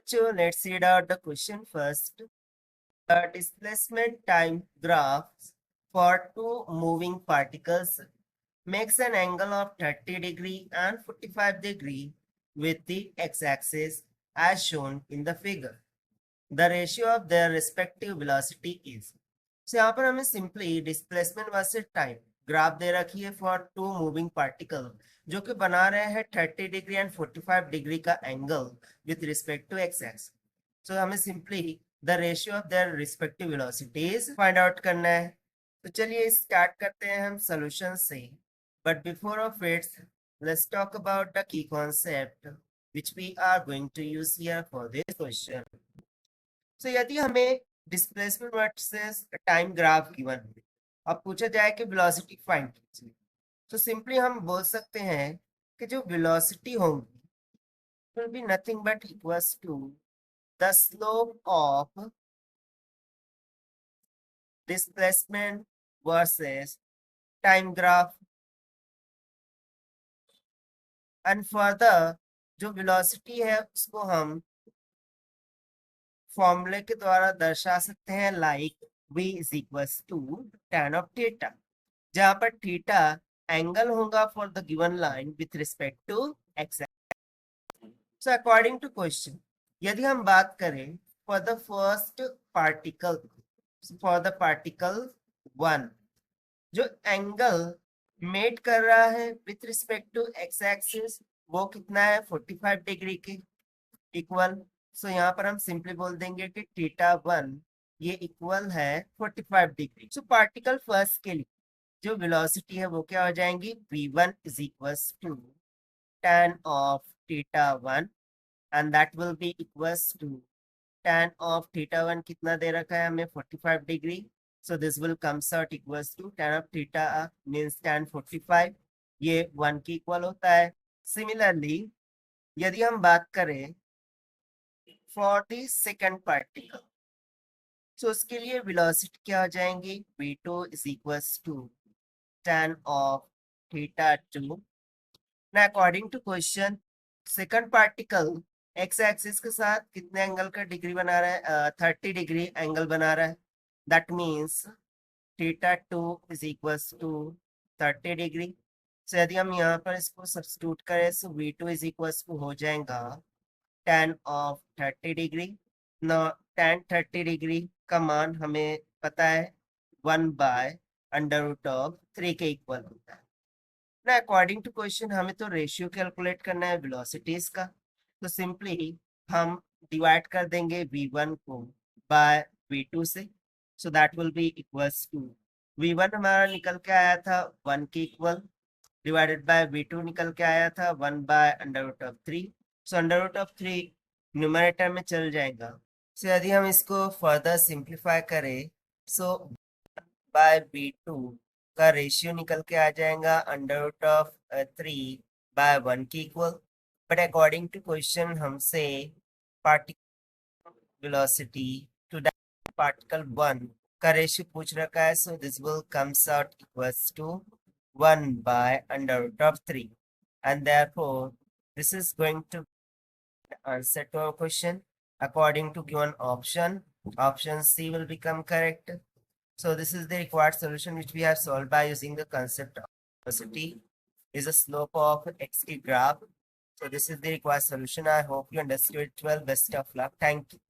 बच्चों, let's read out the question first. The displacement time graph for two moving particles makes an angle of 30 degree and 45 degree with the x-axis as shown in the figure. The ratio of their respective velocity is. So यहाँ पर हमें simply displacement versus time graph दे रखी है for to moving particle जो कि बना रहे हैं 30 डिग्री एंड 45 डिग्री का angle with respect to x axis. So हमें simply the ratio of their respective velocities find out करना है। तो चलिए स्टार्ट करते हैं हम सॉल्यूशन से, but before of it let's talk about the key concept which we are going to use here for this question. So यदि हमें displacement versus time graph given है, अब पूछा जाए कि वेलोसिटी फाइंड कीजिए, तो सिंपली हम बोल सकते हैं कि जो वेलोसिटी होगी will be nothing but equals to the slope of displacement versus time graph. And further जो वेलोसिटी है उसको हम फॉर्मूले के द्वारा दर्शा सकते हैं like v is equals to tan of theta, जहां पर थीटा एंगल होगा for the given line with respect to x. So according to question, यदि हम बात करें for the first particle, for the particle 1, जो एंगल मेड कर रहा है with respect to x axis वो कितना है 45 डिग्री के इक्वल। सो यहाँ पर हम सिंपली बोल देंगे कि थीटा 1 ये इक्वल है 45 डिग्री। सो पार्टिकल फर्स्ट के लिए जो वेलोसिटी है वो क्या हो जाएंगी v1 is equals to tan of theta 1 and that will be equals to tan of theta 1 कितना दे रखा है हमें 45 degree. so this will comes out equals to tan of theta means tan 45, ये 1 की इक्वल होता है। सिमिलरली यदि हम बात करें फॉर द सेकंड पार्टिकल, तो उसके लिए वेलोसिटी क्या हो जाएंगी v2 is equals to tan of theta 2। Now according to question, second particle x axis के साथ कितने एंगल का डिग्री बना रहा है 30 डिग्री एंगल बना रहा है। That means theta 2 is equals to 30 degree. So यदि हम यहाँ पर इसको सब्स्टिट्यूट करें तो v2 इज इक्वल्स टू हो जाएगा tan ऑफ 30 डिग्री। न tan 30 डिग्री का मान हमें पता है 1/√3 के इक्वल होता है ना। अकॉर्डिंग टू क्वेश्चन हमें तो रेशियो कैलकुलेट करना है वेलोसिटीज का, तो सिंपली हम डिवाइड कर देंगे v1 को बाय v2 से। So that will be equals to v1 हमारा निकल के आया था 1 के इक्वल डिवाइडेड बाय v2 निकल के आया था 1/√3। सो √3 न्यूमरेटर में चल जाएगा। सो यदि हम इसको फर्दर सिंप्लीफाई करें सो बाय v2 का रेशियो निकल के आ जाएगा √3/1 के equal. But according to question हमसे particle velocity to that particle 1 का रेशियो पूछ रखा है। So this will comes out equals to 1/√3 and therefore this is going to answer to our question according to given option. Option C will become correct. So this is the required solution which we have solved by using the concept of velocity is a slope of xt graph. So this is the required solution. I hope you understood it well. Best of luck. Thank you.